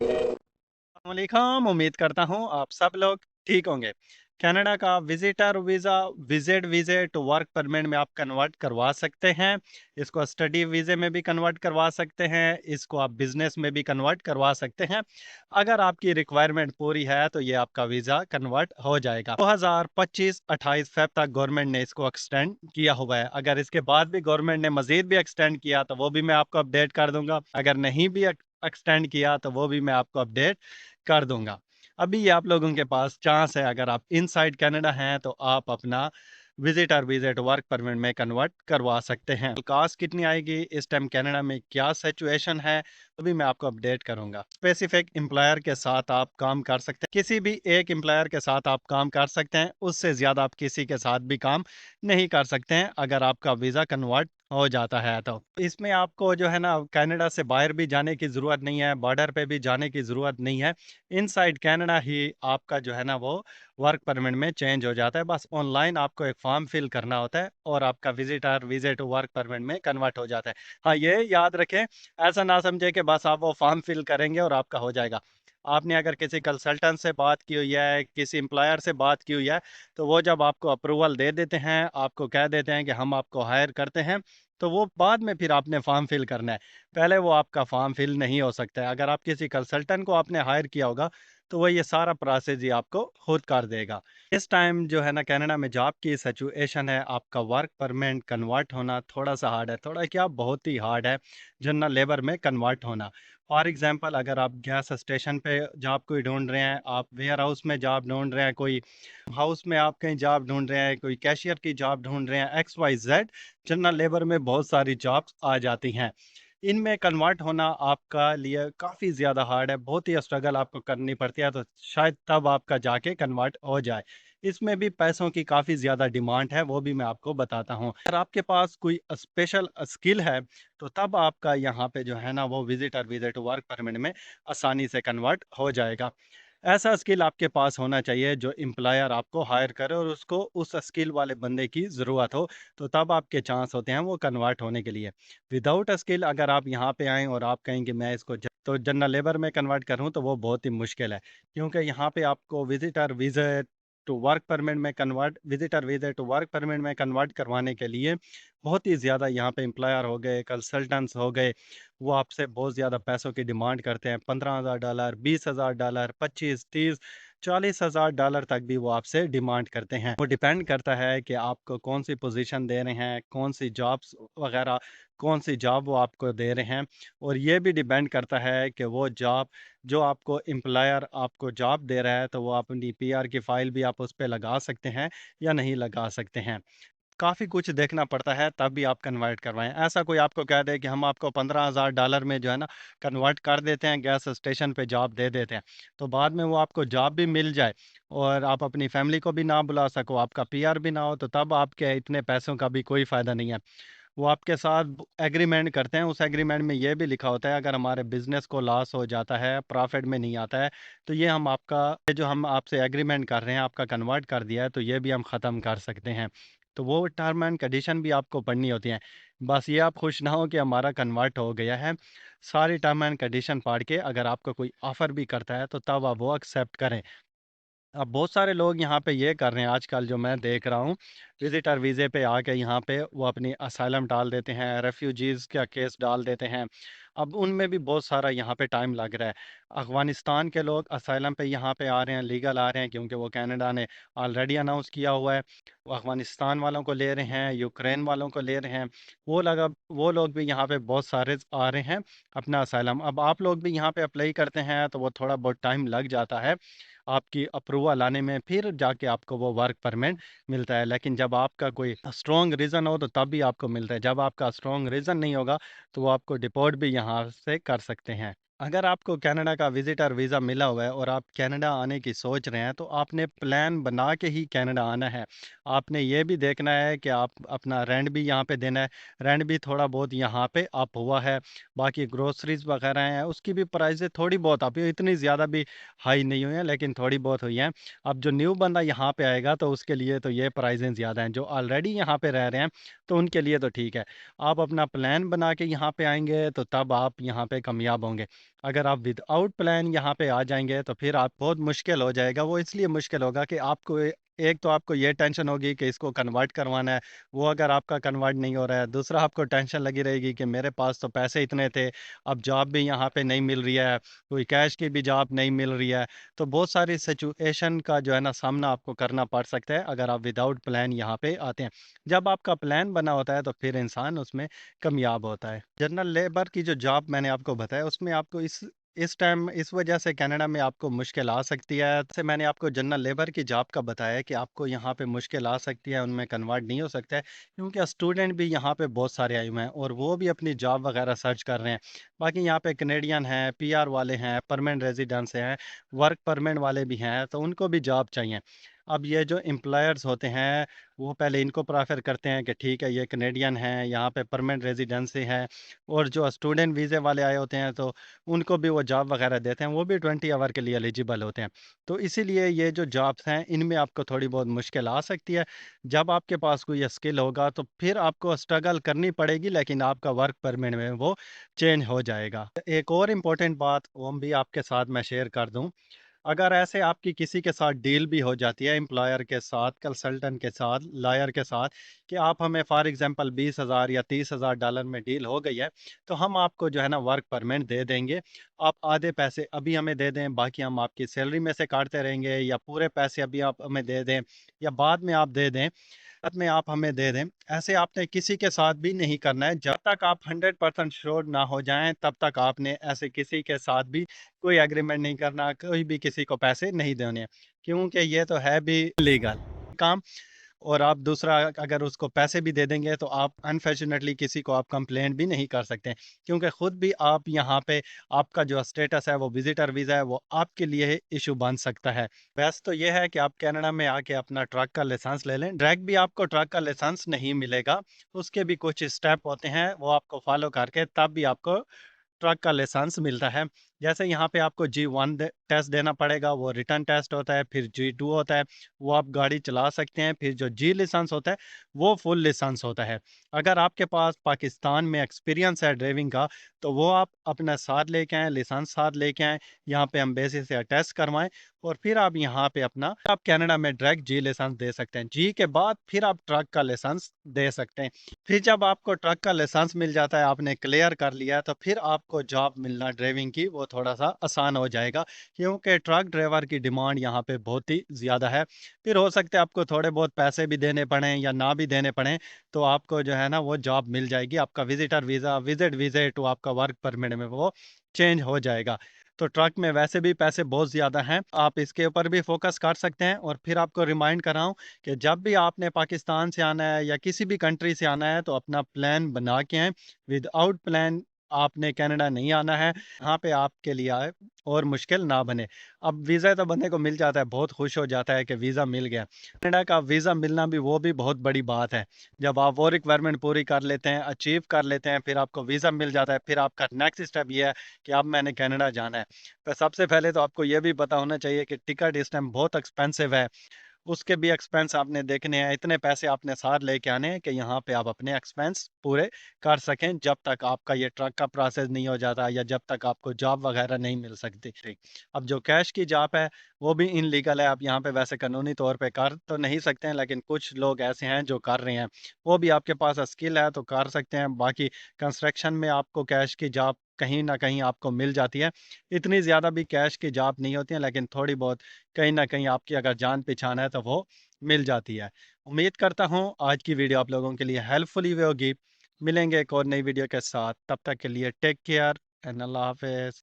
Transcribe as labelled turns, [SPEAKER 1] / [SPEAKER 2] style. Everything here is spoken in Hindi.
[SPEAKER 1] वालेकुम, उम्मीद करता हूँ आप सब लोग ठीक होंगे। कनाडा का विजिटर वीज़ा विज़िट वीज़े टू वर्क परमिट में आप कन्वर्ट करवा सकते हैं। इसको स्टडी वीज़े में भी कन्वर्ट करवा सकते हैं, इसको आप बिज़नेस में भी कन्वर्ट करवा सकते हैं। अगर आपकी रिक्वायरमेंट पूरी है तो ये आपका वीज़ा कन्वर्ट हो जाएगा। 2025-28 फ़ेब तक गवर्नमेंट ने इसको एक्सटेंड किया हुआ है। अगर इसके बाद भी गवर्नमेंट ने मज़ीद भी एक्सटेंड किया तो वो भी मैं आपको अपडेट कर दूँगा। अगर नहीं भी एक्सटेंड किया तो वो भी मैं आपको अपडेट कर दूँगा। अभी ये आप लोगों के पास चांस है, अगर आप इनसाइड कनाडा हैं तो आप अपना विज़िटर विज़िट वर्क परमिट में कन्वर्ट करवा सकते हैं। कॉस्ट कितनी आएगी, इस टाइम कनाडा में क्या सिचुएशन है, अभी मैं आपको अपडेट करूँगा। स्पेसिफिक एम्प्लॉयर के साथ आप काम कर सकते हैं। किसी भी एक एम्प्लॉयर के साथ आप काम कर सकते हैं, उससे ज़्यादा आप किसी के साथ भी काम नहीं कर सकते हैं, अगर आपका वीज़ा कन्वर्ट हो जाता है तो। इसमें आपको जो है ना कनाडा से बाहर भी जाने की ज़रूरत नहीं है, बॉर्डर पे भी जाने की ज़रूरत नहीं है। इनसाइड कनाडा ही आपका जो है ना वो वर्क परमिट में चेंज हो जाता है। बस ऑनलाइन आपको एक फॉर्म फिल करना होता है और आपका विजिटर विजिट वर्क परमिट में कन्वर्ट हो जाता है। हाँ, ये याद रखें, ऐसा ना समझे कि बस आप वो फॉर्म फिल करेंगे और आपका हो जाएगा। आपने अगर किसी कंसल्टेंट से बात की हुई है, किसी एम्प्लॉयर से बात की हुई है, तो वो जब आपको अप्रूवल दे देते हैं, आपको कह देते हैं कि हम आपको हायर करते हैं, तो वो बाद में फिर आपने फॉर्म फिल करना है। पहले वो आपका फॉर्म फिल नहीं हो सकता है। अगर आप किसी कंसल्टेंट को आपने हायर किया होगा, तो वो ये सारा प्रोसेस ही आपको खुद कर देगा। इस टाइम जो है ना कनाडा में जॉब की सिचुएशन है, आपका वर्क परमिट कन्वर्ट होना थोड़ा-सा हार्ड है, थोड़ा क्या बहुत ही हार्ड है, जनरल लेबर में कन्वर्ट होना। फॉर एग्ज़ाम्पल अगर आप गैस स्टेशन पे जॉब कोई ढूँढ रहे हैं, आप वेयरहाउस में जॉब ढूँढ रहे हैं, कोई हाउस में आप कहीं जॉब ढूँढ रहे हैं, कोई कैशियर की जॉब ढूँढ रहे हैं, X, Y, Z general labour में बहुत सारी जॉब्स आ जाती हैं। इनमें कन्वर्ट होना आपका लिए काफ़ी ज़्यादा हार्ड है, बहुत ही स्ट्रगल आपको करनी पड़ती है, तो शायद तब आपका जाके कन्वर्ट हो जाए। इसमें भी पैसों की काफ़ी ज़्यादा डिमांड है, वो भी मैं आपको बताता हूँ। अगर आपके पास कोई स्पेशल स्किल है, तो तब आपका यहाँ पे जो है ना वो visitor visa to work permit में आसानी से कन्वर्ट हो जाएगा। ऐसा स्किल आपके पास होना चाहिए जो एम्प्लॉयर आपको हायर करे और उसको उस स्किल वाले बंदे की ज़रूरत हो, तो तब आपके चांस होते हैं वो कन्वर्ट होने के लिए। विदाउट स्किल अगर आप यहाँ पे आएँ और आप कहें कि मैं इसको तो जनरल लेबर में कन्वर्ट करूँ, तो वो बहुत ही मुश्किल है। क्योंकि यहाँ पे आपको visitor visa to work permit में कन्वर्ट करवाने के लिए बहुत ही ज़्यादा यहाँ पे एम्प्लॉयर हो गए, कंसल्टेंट्स हो गए, वो आपसे बहुत ज़्यादा पैसों की डिमांड करते हैं। $15,000, $20,000, 25, 30, $40,000 तक भी वो आपसे डिमांड करते हैं। वो डिपेंड करता है कि आपको कौन-सी पोज़ीशन दे रहे हैं, कौन-सी जॉब्स वग़ैरह, कौन-सी जॉब वो आपको दे रहे हैं, और ये भी डिपेंड करता है कि वो जॉब जो आपको एम्प्लॉयर आपको जॉब दे रहा है, तो वो अपनी पीआर की फ़ाइल भी आप उस पे लगा सकते हैं या नहीं लगा सकते हैं। काफ़ी कुछ देखना पड़ता है तब भी आप कन्वर्ट करवाएँ। ऐसा कोई आपको कह दे कि हम आपको $15,000 में जो है ना कन्वर्ट कर देते हैं, गैस स्टेशन पे जॉब दे देते हैं। तो बाद में वो आपको जॉब भी मिल जाए और आप अपनी फैमिली को भी ना बुला सको, आपका पीआर भी ना हो, तो तब आपके इतने पैसों का भी कोई फ़ायदा नहीं है। वो आपके साथ एग्रीमेंट करते हैं, उस एग्रीमेंट में ये भी लिखा होता है अगर हमारे बिज़नेस को लॉस हो जाता है, प्रॉफ़िट में नहीं आता है, तो ये हम आपका ये जो हम आपसे एग्रीमेंट कर रहे हैं, आपका कन्वर्ट कर दिया है, तो ये भी हम ख़त्म कर सकते हैं। तो वो टर्म एंड कंडीशन भी आपको पढ़नी होती हैं। बस ये आप खुश ना हो कि हमारा कन्वर्ट हो गया है, सारी टर्म एंड कंडीशन पढ़ के अगर आपको कोई ऑफ़र भी करता है, तो तब आप वो एक्सेप्ट करें। अब बहुत सारे लोग यहाँ पे ये कर रहे हैं आजकल जो मैं देख रहा हूँ, विज़िटर वीज़े पे आके यहाँ पे वो अपनी असाइलम डाल देते हैं, रेफ्यूजीज़ का केस डाल देते हैं। अब उनमें भी बहुत सारा यहाँ पे टाइम लग रहा है। अफ़गानिस्तान के लोग असाइलम पे यहाँ पे आ रहे हैं, लीगल आ रहे हैं क्योंकि वो कनाडा ने ऑलरेडी अनाउंस किया हुआ है। वो अफ़गानिस्तान वालों को ले रहे हैं, यूक्रेन वालों को ले रहे हैं। वो लोग भी यहाँ पे बहुत सारे आ रहे हैं अपना असाइलम। अब आप लोग भी यहाँ पे अप्लाई करते हैं तो वो थोड़ा बहुत टाइम लग जाता है आपकी अप्रूवल आने में, फिर जाके आपको वो वर्क परमिट मिलता है। लेकिन जब आपका कोई स्ट्रॉन्ग रीज़न हो तो तब भी आपको मिलता है। जब आपका स्ट्रॉन्ग रीज़न नहीं होगा तो वो आपको डिपोर्ट भी यहाँ से कर सकते हैं। अगर आपको कनाडा का विज़िटर वीज़ा मिला हुआ है और आप कनाडा आने की सोच रहे हैं, तो आपने प्लान बना के ही कनाडा आना है। आपने ये भी देखना है कि आप अपना रेंट भी यहाँ पे देना है। रेंट भी थोड़ा बहुत यहाँ पे अप हुआ है। बाकी ग्रोसरीज़ वग़ैरह हैं, उसकी भी प्राइसें थोड़ी बहुत अप हुई, इतनी ज़्यादा भी हाई नहीं हुई हैं, लेकिन थोड़ी बहुत हुई हैं। अब जो न्यू बंदा यहाँ पे आएगा तो उसके लिए तो ये प्राइसें ज़्यादा हैं। जो ऑलरेडी यहाँ पे रह रहे हैं, तो उनके लिए तो ठीक है। आप अपना प्लान बना के यहाँ पे आएँगे, तो तब आप यहाँ पे कामयाब होंगे। अगर आप विदाउट प्लान यहाँ पे आ जाएँगे तो फिर आप बहुत मुश्किल हो जाएगा। वो इसलिए मुश्किल होगा कि आपको एक तो आपको ये टेंशन होगी कि इसको कन्वर्ट करवाना है, वो अगर आपका कन्वर्ट नहीं हो रहा है। दूसरा आपको टेंशन लगी रहेगी कि मेरे पास तो पैसे इतने थे, अब जॉब भी यहाँ पे नहीं मिल रही है, कोई कैश की भी जॉब नहीं मिल रही है। तो बहुत सारी सिचुएशन का जो है ना सामना आपको करना पड़ सकता है अगर आप विदाउट प्लान यहाँ पे आते हैं। जब आपका प्लान बना होता है तो फिर इंसान उसमें कामयाब होता है। जनरल लेबर की जो जॉब मैंने आपको बताया उसमें आपको इस टाइम इस वजह से कनाडा में आपको मुश्किल आ सकती है। जैसे मैंने आपको जनरल लेबर की जॉब का बताया कि आपको यहाँ पे मुश्किल आ सकती है, उनमें कन्वर्ट नहीं हो सकता है क्योंकि स्टूडेंट भी यहाँ पे बहुत सारे आए हुए हैं और वो भी अपनी जॉब वगैरह सर्च कर रहे हैं। बाकी यहाँ पे कनेडियन हैं, पीआर वाले हैं, परमानेंट रेजिडेंट्स हैं, वर्क परमिट वाले भी हैं, तो उनको भी जॉब चाहिए। अब ये जो एम्प्लॉयर्स होते हैं वो पहले इनको प्रेफर करते हैं कि ठीक है ये कनेडियन हैं, यहाँ पे परमानेंट रेजिडेंसी है, और जो स्टूडेंट वीज़े वाले आए होते हैं तो उनको भी वो जॉब वगैरह देते हैं, वो भी 20 आवर के लिए एलिजिबल होते हैं। तो इसीलिए ये जो जॉब्स हैं इनमें आपको थोड़ी बहुत मुश्किल आ सकती है। जब आपके पास कोई स्किल होगा तो फिर आपको स्ट्रगल करनी पड़ेगी, लेकिन आपका वर्क परमिट में वो चेंज हो जाएगा। एक और इम्पोर्टेंट बात वो भी आपके साथ मैं शेयर कर दूँ, अगर ऐसे आपकी किसी के साथ डील भी हो जाती है, एम्प्लॉयर के साथ, कंसल्टेंट के साथ, लॉयर के साथ, कि आप हमें फॉर एग्जांपल 20,000 या 30,000 डॉलर में डील हो गई है, तो हम आपको जो है ना वर्क परमिट दे देंगे। आप आधे पैसे अभी हमें दे दें, बाकी हम आपकी सैलरी में से काटते रहेंगे, या पूरे पैसे अभी आप हमें दे दें या बाद में आप दे दें, बाद में आप हमें दे दें। ऐसे आपने किसी के साथ भी नहीं करना है। जब तक आप 100% श्योर ना हो जाएँ, तब तक आपने ऐसे किसी के साथ भी कोई एग्रीमेंट नहीं करना, कोई भी किसी को पैसे नहीं देने, क्योंकि ये तो है भी लीगल काम। और आप दूसरा अगर उसको पैसे भी दे देंगे तो आप अनफॉर्चुनेटली किसी को आप कंप्लेंट भी नहीं कर सकते, क्योंकि खुद भी आप यहाँ पे आपका जो स्टेटस है वो विजिटर वीज़ा है, वो आपके लिए इशू बन सकता है। वैसे तो ये है कि आप कनाडा में आके अपना ट्रक का लाइसेंस ले लें, डायरेक्ट भी आपको ट्रक का लाइसेंस नहीं मिलेगा, उसके भी कुछ स्टेप होते हैं, वो आपको फॉलो करके तब भी आपको ट्रक का लाइसेंस मिलता है। जैसे यहाँ पे आपको जी1 टेस्ट देना पड़ेगा, वो रिटर्न टेस्ट होता है, फिर जी2 होता है, वो आप गाड़ी चला सकते हैं, फिर जो जी लाइसेंस होता है वो फुल लाइसेंस होता है। अगर आपके पास पाकिस्तान में एक्सपीरियंस है ड्राइविंग का तो वो आप अपना साथ लेके आएँ, लाइसेंस साथ लेके आएँ, यहाँ पे एम्बेसी से अटेस्ट करवाएँ, और फिर आप यहाँ पे अपना आप कनाडा में डायरेक्ट जी लाइसेंस दे सकते हैं। जी के बाद फिर आप ट्रक का लाइसेंस दे सकते हैं। फिर जब आपको ट्रक का लाइसेंस मिल जाता है, आपने क्लियर कर लिया, तो फिर आपको जॉब मिलना ड्राइविंग की वो थोड़ा-सा आसान हो जाएगा, क्योंकि ट्रक ड्राइवर की डिमांड यहाँ पे बहुत ही ज़्यादा है। फिर हो सकता है आपको थोड़े बहुत पैसे भी देने पड़ें या ना भी देने पड़ें, तो आपको जो है ना वो जॉब मिल जाएगी। आपका visitor visa, visit visa to आपका वर्क परमिट में वो चेंज हो जाएगा। तो ट्रक में वैसे भी पैसे बहुत ज़्यादा हैं, आप इसके ऊपर भी फ़ोकस कर सकते हैं। और फिर आपको रिमाइंड कर रहा हूँ कि जब भी आपने पाकिस्तान से आना है या किसी भी कंट्री से आना है तो अपना प्लान बना के आएँ। विदाउट प्लान आपने कनाडा नहीं आना है, यहाँ पे आपके लिए आए और मुश्किल ना बने। अब वीज़ा तो बंदे को मिल जाता है, बहुत खुश हो जाता है कि वीज़ा मिल गया। कनाडा का वीज़ा मिलना भी वो भी बहुत बड़ी बात है। जब आप वो रिक्वायरमेंट पूरी कर लेते हैं, अचीव कर लेते हैं, फिर आपको वीज़ा मिल जाता है, फिर आपका नेक्स्ट स्टेप ये है कि अब मैंने कनाडा जाना है। तो सबसे पहले तो आपको ये भी पता होना चाहिए कि टिकट इस टाइम बहुत एक्सपेंसिव है। उसके भी एक्सपेंस आपने देखने हैं, इतने पैसे आपने साथ लेके आने हैं कि यहाँ पे आप अपने एक्सपेंस पूरे कर सकें, जब तक आपका ये ट्रक का प्रोसेस नहीं हो जाता या जब तक आपको जॉब वगैरह नहीं मिल सकती थी। अब जो कैश की जॉब है, वो भी इनलीगल है, आप यहाँ पे वैसे कानूनी तौर पे कर तो नहीं सकते हैं, लेकिन कुछ लोग ऐसे हैं जो कर रहे हैं। वो भी आपके पास स्किल है तो कर सकते हैं, बाकी कंस्ट्रक्शन में आपको कैश की जॉब कहीं न कहीं आपको मिल जाती है। इतनी ज़्यादा भी कैश की जॉब नहीं होती है, लेकिन थोड़ी बहुत कहीं न कहीं आपकी अगर जान-पहचान है तो वो मिल जाती है। उम्मीद करता हूँ आज की वीडियो आप लोगों के लिए हेल्पफुल हुई होगी। मिलेंगे एक और नई वीडियो के साथ, तब तक के लिए टेक केयर एंड अल्लाह हाफ़िज़।